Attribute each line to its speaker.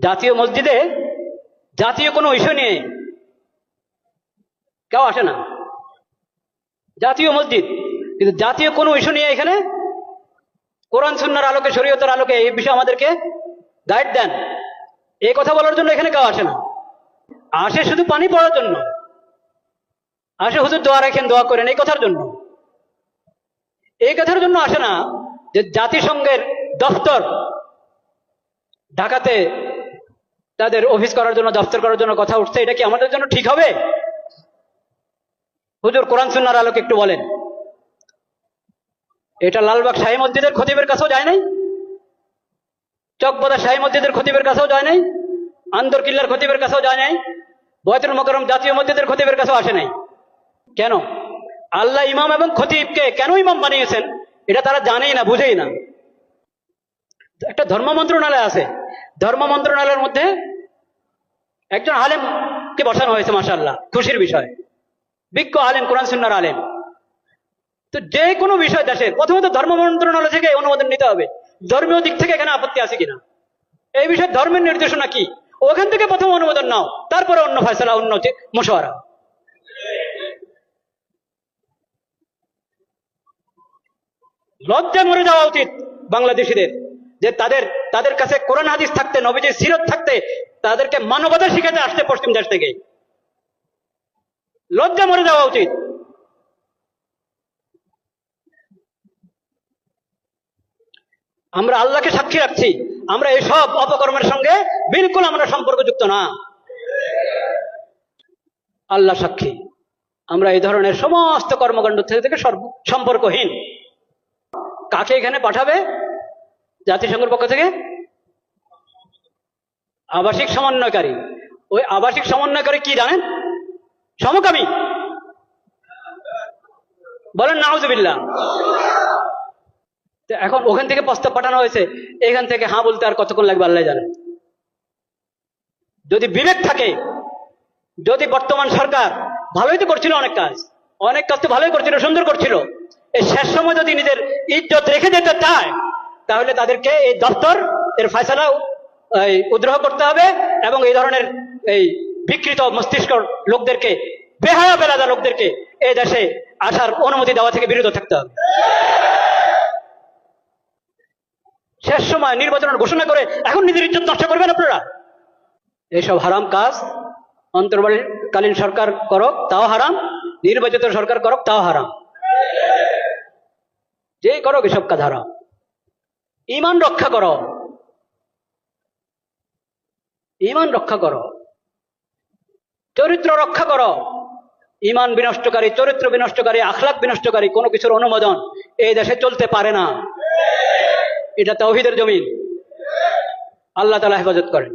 Speaker 1: জাতীয় মসজিদে জাতীয় কোনো ইস্যু নিয়ে কেউ আসে না। জাতীয় মসজিদ, কিন্তু জাতীয় কোনো ইস্যু নিয়ে এখানে কোরআন সুন্নাহর আলোকে, শরীয়তের আলোকে এই বিষয়ে আমাদেরকে গাইড দেন, এই কথা বলার জন্য এখানে কেউ আসে না। আসে শুধু পানি পড়ার জন্য, আসে হুজুর দোয়া রাখেন, দোয়া করেন, এই কথার জন্য। এই কথার জন্য আসে না যে জাতিসংঘের দফতর ঢাকাতে তাদের অফিস করার জন্য, দফতর করার জন্য কথা উঠছে, এটা কি আমাদের জন্য ঠিক হবে? হুজুর কোরআন সুন্নাহর আলোকে একটু বলেন। এটা লালবাগ শাহী মসজিদের খতিবের কাছেও যায় নাই, চকবাজার শাহী মসজিদের খতিবের কাছেও যায় নাই, আন্দরকিল্লার খতিবের কাছেও যায় নাই, বয়তুল মোকাররম জাতীয় মসজিদের খতিবের কাছেও আসে নাই। কেন? আল্লাহ ইমাম এবং খতিবকে কেন ইমাম বানিয়েছেন এটা তারা জানেই না, বুঝেই না। একটা ধর্ম মন্ত্রণালয় আছে, ধর্ম মন্ত্রণালয়ের মধ্যে একজন আলেমকে বসানো হয়েছে, মাশাআল্লাহ, খুশির বিষয়, বিজ্ঞ আলেম, কোরআন সুন্নাহর আলেম। তো যে কোনো বিষয় দেশের প্রথমত ধর্ম মন্ত্রণালয় থেকে অনুমোদন নিতে হবে, ধর্মীয় দিক থেকে এখানে আপত্তি আছে কিনা, এই বিষয়ে ধর্মের নির্দেশনা কি, ওখান থেকে প্রথম অনুমোদন নাও, তারপরে অন্য ফয়সালা, অন্য মশওয়ারা। লজ্জা মরে যাওয়া উচিত বাংলাদেশিদের, যে তাদের কাছে কোরআন হাদিস থাকতে, নবীজির সিরত থাকতে, তাদেরকে মানবতা শিখাতে আসছে পশ্চিম দেশ থেকে। লজ্জা মরে যাওয়া উচিত। আমরা আল্লাহকে সাক্ষী রাখছি, আমরা এসব অপকর্মের সঙ্গে বিলকুল আমরা সম্পর্কযুক্ত না। আল্লাহ সাক্ষী, আমরা এই ধরনের সমস্ত কর্মকাণ্ড থেকে সম্পর্কহীন। কাকে এখানে পাঠাবে জাতিসংঘের পক্ষ থেকে? আবাসিক সমন্বয়কারী। ওই আবাসিক সমন্বয়কারী কি জানেন? সমকামী। বলেন নাউজুবিল্লাহ। এখন ওখান থেকে প্রস্তাব পাঠানো হয়েছে, এখান থেকে হ্যাঁ বলতে আর কতক্ষণ লাগবে আল্লাহ জানেন। যদি বিবেক থাকে, যদি বর্তমান সরকার ভালোই তো করছিল, অনেক কাজ তো ভালোই করছিল, সুন্দর করছিল, এই শেষ সময় যদি নিজের ইজ্জত রেখে যেতে চায়, তাহলে তাদেরকে এই দপ্তর এর ফয়সালা উদ্রহ করতে হবে, এবং এই ধরনের এই বিকৃত মস্তিষ্ক লোকদেরকে, বেহায়া বেলাদা লোকদেরকে এই দেশে আসার অনুমতি দেওয়া থেকে বিরত থাকতে হবে। শেষ সময় নির্বাচনের ঘোষণা করে এখন নিজের ইজ্জত নষ্ট করবেন আপনারা? এইসব হারাম কাজ অন্তর্বর্তীকালীন সরকার করক তাও হারাম, নির্বাচিত সরকার করক তাও হারাম, যে করক এসব কাজ হারাম। ঈমান রক্ষা করো, ঈমান রক্ষা করো, চরিত্র রক্ষা করো। ঈমান বিনষ্টকারী, চরিত্র বিনষ্টকারী, আখলাক বিনষ্টকারী কোনো কিছুর অনুমোদন এই দেশে চলতে পারে না। এটা তাওহীদের জমিন। আল্লাহ তাআলা হেফাজত করেন।